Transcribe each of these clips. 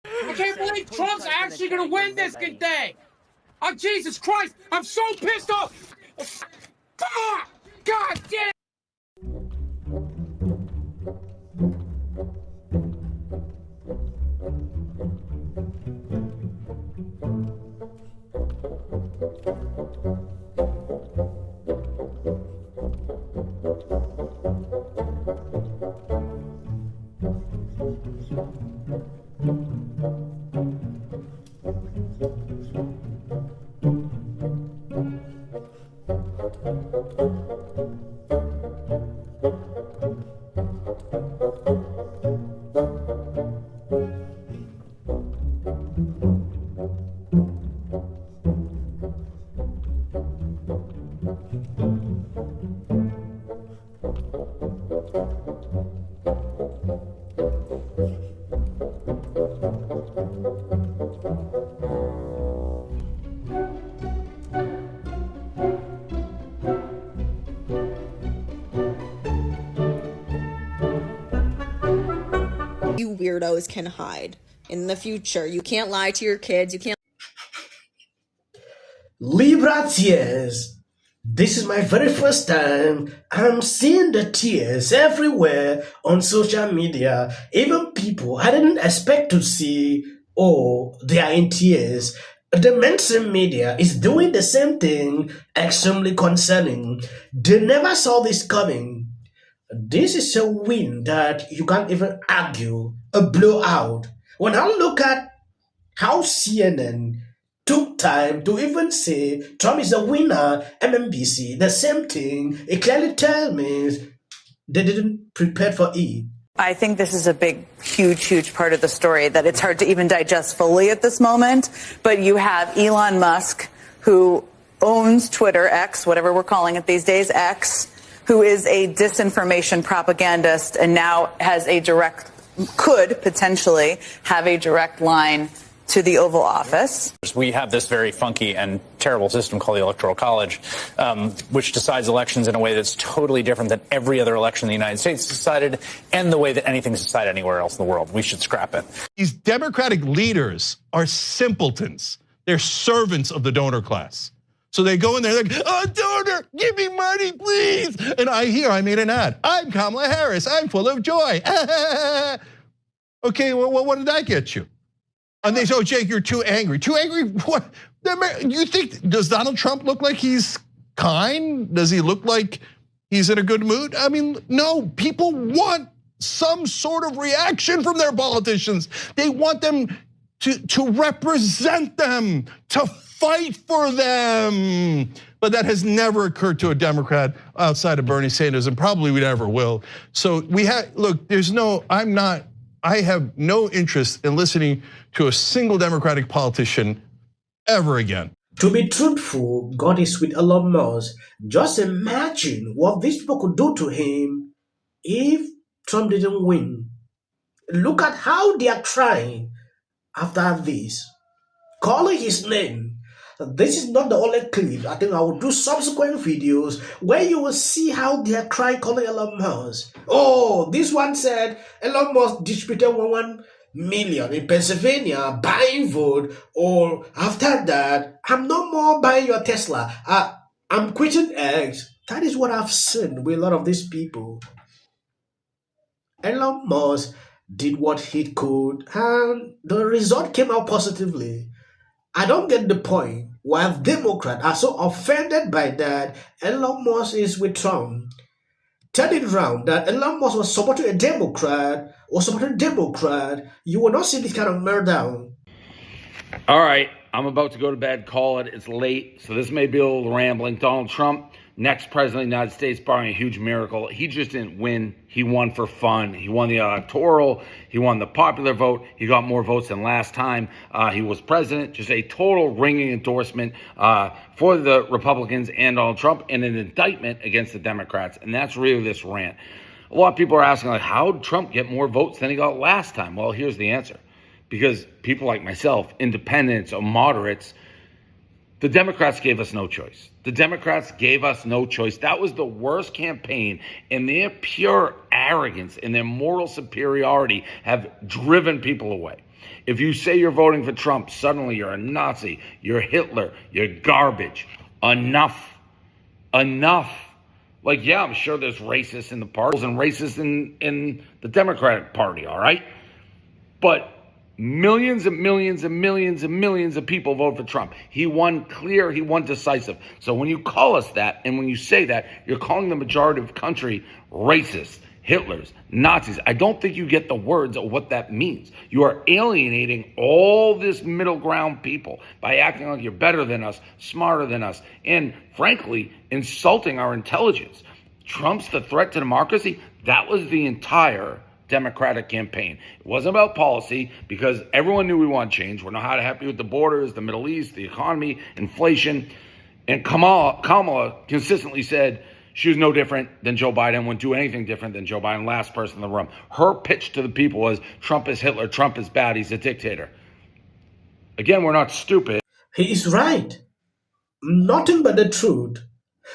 I can't believe Trump's actually going to win this thing. Oh, Jesus Christ. I'm so pissed off. God damn. You weirdos can hide in the future. You can't lie to your kids. You can't. Libra tears. This is my very first time. I'm seeing the tears everywhere on social media. Even people I didn't expect to see, oh, they are in tears. The mainstream media is doing the same thing, extremely concerning. They never saw this coming. This is a win that you can't even argue, a blowout. When I look at how CNN took time to even say Trump is a winner, MSNBC, the same thing, it clearly tells me they didn't prepare for it. I think this is a big, huge part of the story that it's hard to even digest fully at this moment. But you have Elon Musk, who owns Twitter, X, whatever we're calling it these days, X, who is a disinformation propagandist and now has could potentially have a direct line to the Oval Office. We have this very funky and terrible system called the Electoral College, which decides elections in a way that's totally different than every other election in the United States decided and the way that anything's decided anywhere else in the world. We should scrap it. These Democratic leaders are simpletons. They're servants of the donor class. So they go in there like, oh, donor, give me money, please. And I made an ad. I'm Kamala Harris. I'm full of joy. Okay, well, what did that get you? And they say, oh, Jake, you're too angry. Too angry? What? You think, does Donald Trump look like he's kind? Does he look like he's in a good mood? I mean, no, people want some sort of reaction from their politicians. They want them to represent them, to fight for them. But that has never occurred to a Democrat outside of Bernie Sanders, and probably we never will. So look, I have no interest in listening to a single Democratic politician ever again. To be truthful, God is with Elon Musk. Just imagine what these people could do to him if Trump didn't win. Look at how they are trying after this, calling his name. This is not the only clip. I think I will do subsequent videos where you will see how they are trying calling Elon Musk. Oh, this one said Elon Musk distributed 1 million in Pennsylvania buying vote. Or after that, I'm no more buying your Tesla. I'm quitting X. That is what I've seen with a lot of these people. Elon Musk did what he could, and the result came out positively. I don't get the point. While Democrats are so offended by that, Elon Musk is with Trump. Turn it around that Elon Musk was supporting a Democrat or supporting a Democrat, you will not see this kind of meltdown. All right, I'm about to go to bed, call it. It's late, so this may be a little rambling. Donald Trump, next president of the United States, barring a huge miracle. He just didn't win. He won for fun. He won the electoral. He won the popular vote. He got more votes than last time he was president. Just a total ringing endorsement for the Republicans and Donald Trump, and an indictment against the Democrats. And that's really this rant. A lot of people are asking, like, how did Trump get more votes than he got last time? Well, here's the answer. Because people like myself, independents or moderates, the Democrats gave us no choice. The Democrats gave us no choice. That was the worst campaign, and their pure arrogance and their moral superiority have driven people away. If you say you're voting for Trump, suddenly you're a Nazi, you're Hitler, you're garbage. Enough. Like, yeah, I'm sure there's racists in the party and racists in the Democratic Party, all right? But millions and millions and millions and millions of people vote for Trump. He won clear, he won decisive. So when you call us that, and when you say that, you're calling the majority of the country racist, Hitlers, Nazis. I don't think you get the words of what that means. You are alienating all this middle ground people by acting like you're better than us, smarter than us, and frankly, insulting our intelligence. Trump's the threat to democracy. That was the entire Democratic campaign. It wasn't about policy because everyone knew we want change. We're not happy with the borders, the Middle East, the economy, inflation. And Kamala consistently said she was no different than Joe Biden, wouldn't do anything different than Joe Biden, last person in the room. Her pitch to the people was Trump is Hitler, Trump is bad, he's a dictator. Again, we're not stupid. He is right. Nothing but the truth.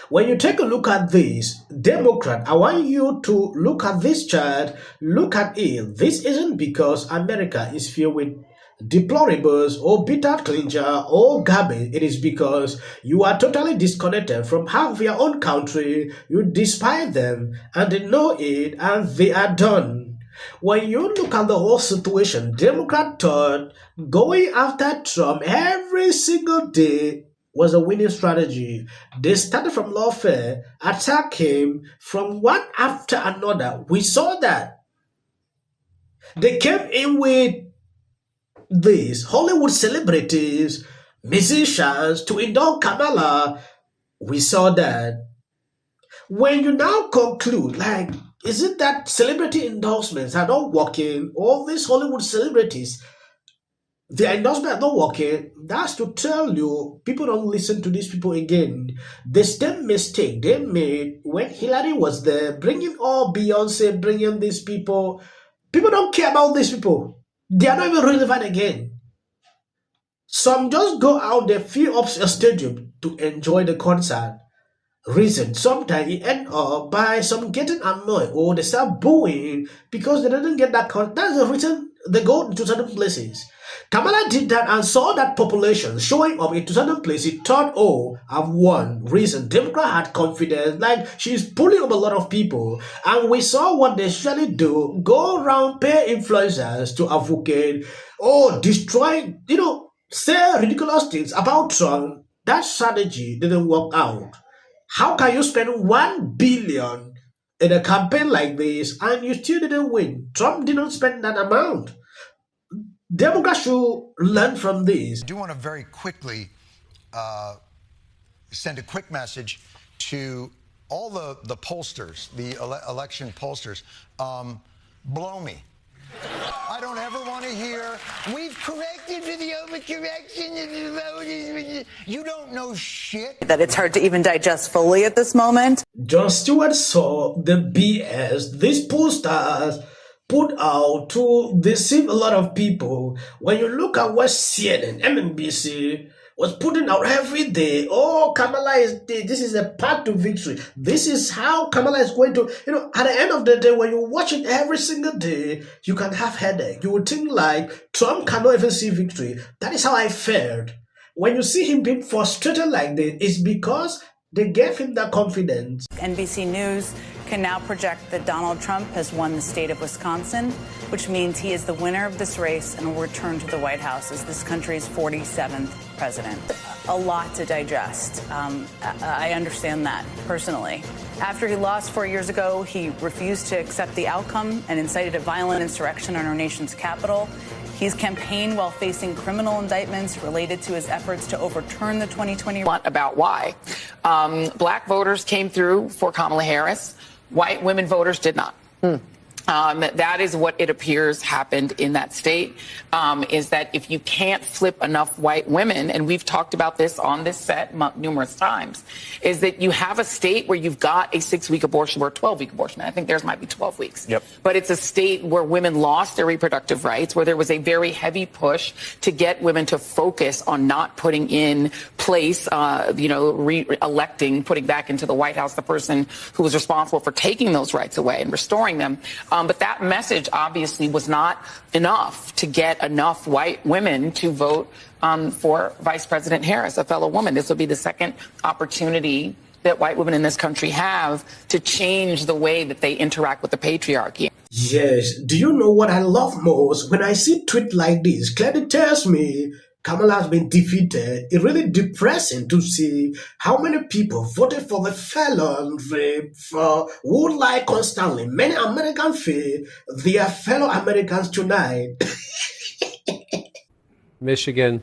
When you take a look at this, Democrat, I want you to look at this chart, look at it. This isn't because America is filled with deplorables or bitter clincher or garbage. It is because you are totally disconnected from half your own country. You despise them and they know it and they are done. When you look at the whole situation, Democrat thought going after Trump every single day was a winning strategy. They started from lawfare, attack him from one after another. We saw that. They came in with these Hollywood celebrities, musicians to endorse Kamala. We saw that. When you now conclude, like, is it that celebrity endorsements are not working? All these Hollywood celebrities, the endorsement are not working. That's to tell you, people don't listen to these people again. The same mistake they made when Hillary was there, bringing all Beyonce, bringing these people. People don't care about these people. They are not even relevant again. Some just go out there, fill up a stadium to enjoy the concert. Reason, sometimes it end up by some getting annoyed or they start booing because they didn't get that concert. That's the reason they go to certain places. Kamala did that and saw that population showing up into certain places, thought, oh, I've won. Reason, Democrat had confidence, like she's pulling up a lot of people. And we saw what they usually do, go around, pay influencers to advocate, destroy, say ridiculous things about Trump. That strategy didn't work out. How can you spend $1 billion in a campaign like this and you still didn't win? Trump didn't spend that amount. Democrats should learn from this. I do want to very quickly send a quick message to all the pollsters, the election pollsters. Blow me. I don't ever want to hear, we've corrected for the overcorrection of the voters. You don't know shit. That it's hard to even digest fully at this moment. Jon Stewart saw the BS these pollsters put out to deceive a lot of people. When you look at what CNN, MSNBC was putting out every day, Kamala is this is a path to victory. This is how Kamala is going to, at the end of the day, when you watch it every single day, you can have headache. You would think like Trump cannot even see victory. That is how I fared. When you see him being frustrated like this, it's because they gave him that confidence. NBC News can now project that Donald Trump has won the state of Wisconsin, which means he is the winner of this race and will return to the White House as this country's 47th president. A lot to digest. I understand that personally. After he lost 4 years ago, he refused to accept the outcome and incited a violent insurrection on our nation's capital. He's campaigned while facing criminal indictments related to his efforts to overturn the 2020. About why. Black voters came through for Kamala Harris. White women voters did not. That is what it appears happened in that state, is that if you can't flip enough white women, and we've talked about this on this set numerous times, is that you have a state where you've got a 6-week abortion or a 12-week abortion. I think theirs might be 12 weeks. Yep. But it's a state where women lost their reproductive rights, where there was a very heavy push to get women to focus on not putting in place, re-electing, putting back into the White House the person who was responsible for taking those rights away and restoring them. But that message obviously was not enough to get enough white women to vote for Vice President Harris, a fellow woman. This will be the second opportunity that white women in this country have to change the way that they interact with the patriarchy. Yes, do you know what I love most? When I see tweets like this, clearly tells me Kamala has been defeated. It's really depressing to see how many people voted for the felon rape for would lie constantly. Many Americans feel they are fellow Americans tonight. Michigan,